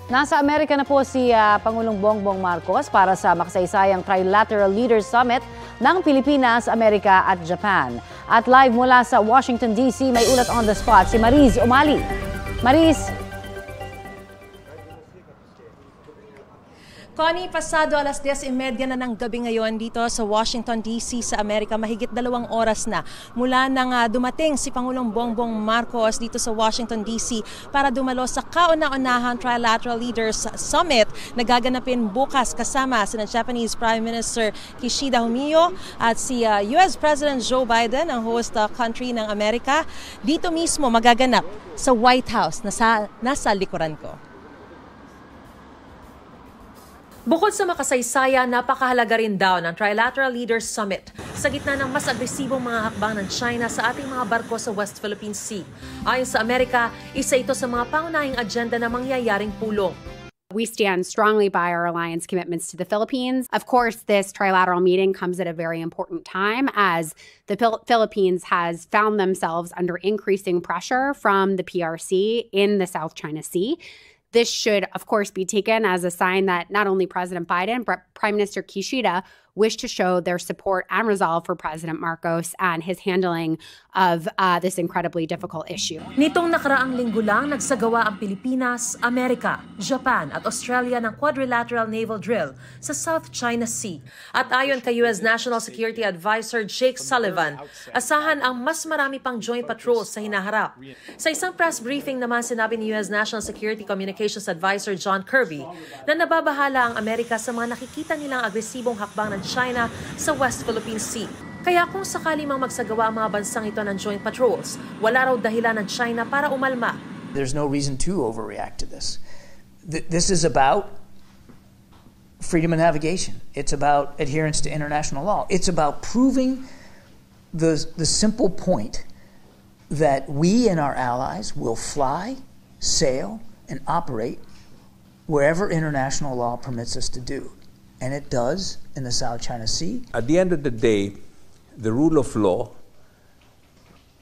Nasa Amerika na po si Pangulong Bongbong Marcos para sa makasaysayang Trilateral Leaders Summit ng Pilipinas, Amerika at Japan. At live mula sa Washington, D.C. may ulat on the spot si Mariz Umali. Mariz. Connie, pasado alas 10:30 na ng gabi ngayon dito sa Washington, D.C. sa Amerika. Mahigit 2 oras na mula nang dumating si Pangulong Bongbong Marcos dito sa Washington, D.C. para dumalo sa kauna-unahang Trilateral Leaders Summit na gaganapin bukas kasama si Japanese Prime Minister Kishida Fumio at si US President Joe Biden, ang host country ng Amerika. Dito mismo magaganap sa White House na nasa likuran ko. Bukod sa makasaysaya, napakahalaga rin daw ng Trilateral Leaders Summit sa gitna ng mas agresibong mga hakbang ng China sa ating mga barko sa West Philippine Sea. Ayon sa Amerika, isa ito sa mga pangunahing agenda na mangyayaring pulong. We stand strongly by our alliance commitments to the Philippines. Of course, this trilateral meeting comes at a very important time as the Philippines has found themselves under increasing pressure from the PRC in the South China Sea. This should, of course, be taken as a sign that not only President Biden, but Prime Minister Kishida wish to show their support and resolve for President Marcos and his handling of this incredibly difficult issue. Nitong nakaraang linggo lang, nagsagawa ang Pilipinas, Amerika, Japan at Australia ng quadrilateral naval drill sa South China Sea. At ayon kay US National Security Advisor Jake Sullivan, asahan ang mas marami pang joint patrols sa hinaharap. Sa isang press briefing naman, sinabi ni US National Security Communications Advisor John Kirby na nababahala ang Amerika sa mga nakikita nilang agresibong hakbang ng China sa West Philippine Sea. Kaya kung sakali mang magsagawa ang mga bansang ito ng joint patrols, wala raw dahilan ng China para umalma. There's no reason to overreact to this. This is about freedom of navigation. It's about adherence to international law. It's about proving the simple point that we and our allies will fly, sail, and operate wherever international law permits us to do. And it does in the South China Sea. At the end of the day, the rule of law,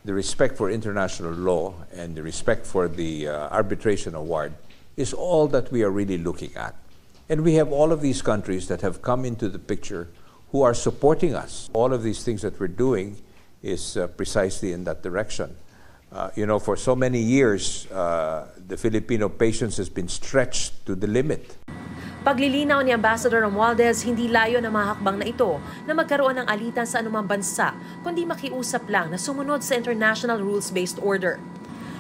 the respect for international law, and the respect for the arbitration award is all that we are really looking at. And we have all of these countries that have come into the picture who are supporting us. All of these things that we're doing is precisely in that direction. For so many years, the Filipino patience has been stretched to the limit. Paglilinaw ni Ambassador Romualdez, hindi layo ng mga hakbang na ito na magkaroon ng alitan sa anumang bansa, kundi makiusap lang na sumunod sa international rules-based order.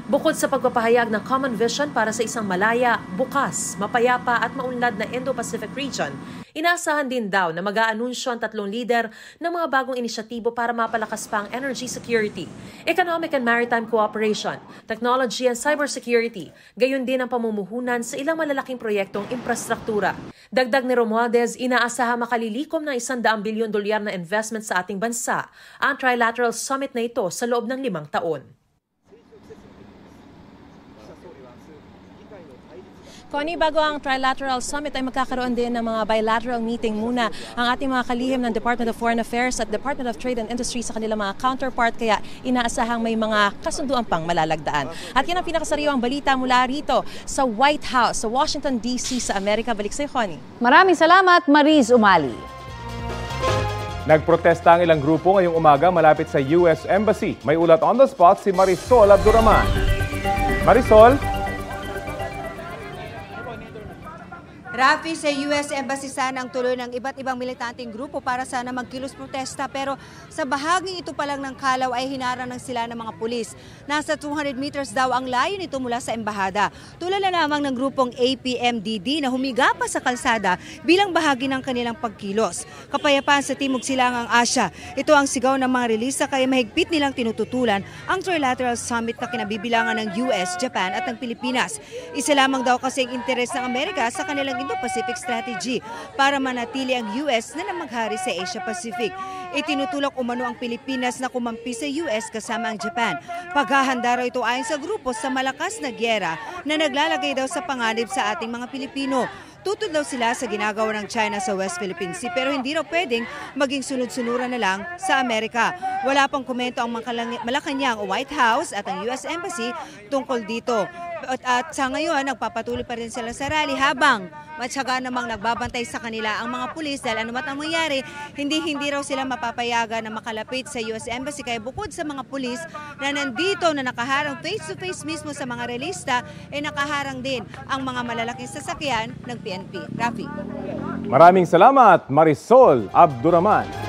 Bukod sa pagpapahayag ng common vision para sa isang malaya, bukas, mapayapa at maunlad na Indo-Pacific region, inaasahan din daw na mag-aanunsyo ang 3 lider ng mga bagong inisyatibo para mapalakas pa ang energy security, economic and maritime cooperation, technology and cybersecurity, gayon din ang pamumuhunan sa ilang malalaking proyektong infrastruktura. Dagdag ni Romualdez, inaasahang makalilikom ng $100 billion na investment sa ating bansa ang trilateral summit na ito sa loob ng 5 taon. Connie, bago ang Trilateral Summit ay magkakaroon din ng mga bilateral meeting muna ang ating mga kalihim ng Department of Foreign Affairs at Department of Trade and Industry sa kanilang mga counterpart, kaya inaasahang may mga kasunduan pang malalagdaan. At yan ang pinakasariwang balita mula rito sa White House, sa Washington, D.C. sa Amerika. Balik sa iyo, Connie. Maraming salamat, Mariz Umali. Nagprotesta ang ilang grupo ngayong umaga malapit sa US Embassy. May ulat on the spot si Marisol Abduraman. Marisol? Rafi, sa US Embassy sana ang tuloy ng iba't ibang militanteng grupo para sana magkilos protesta, pero sa bahaging ito pa lang ng Kalaw ay hinarang ng sila ng mga pulis. Nasa 200 meters daw ang layo nito mula sa embahada. Tulala lamang ng grupong APMDD na humiga pa sa kalsada bilang bahagi ng kanilang pagkilos. Kapayapaan sa Timog Silangang Asya. Ito ang sigaw ng mga relisa, kaya mahigpit nilang tinututulan ang Trilateral Summit na kinabibilangan ng US, Japan at ng Pilipinas. Isa lamang daw kasi ang interes ng Amerika sa kanilang Indo-Pacific Strategy para manatili ang US na namaghari sa Asia-Pacific. Itinutulak umano ang Pilipinas na kumampi sa US kasama ang Japan. Paghahanda raw ito ayon sa grupo sa malakas na gyera na naglalagay daw sa panganib sa ating mga Pilipino. Tutod daw sila sa ginagawa ng China sa West Philippine Sea, pero hindi raw pwedeng maging sunod-sunuran na lang sa Amerika. Wala pang komento ang Malacanang White House at ang US Embassy tungkol dito. At sa ngayon, nagpapatuloy pa rin sila sa rally habang matyaga namang nagbabantay sa kanila ang mga pulis dahil anumat ang mangyari, hindi raw sila mapapayagan na makalapit sa US Embassy. Kaya bukod sa mga pulis na nandito na nakaharang face-to-face mismo sa mga relista, nakaharang din ang mga malalaking sasakyan ng PNP. Rafi. Maraming salamat, Marisol Abduraman.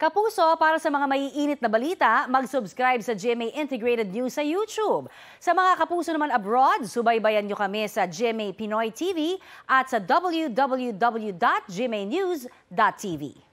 Kapuso, para sa mga maiinit na balita, mag-subscribe sa GMA Integrated News sa YouTube. Sa mga kapuso naman abroad, subaybayan nyo kami sa GMA Pinoy TV at sa www.gmanews.tv.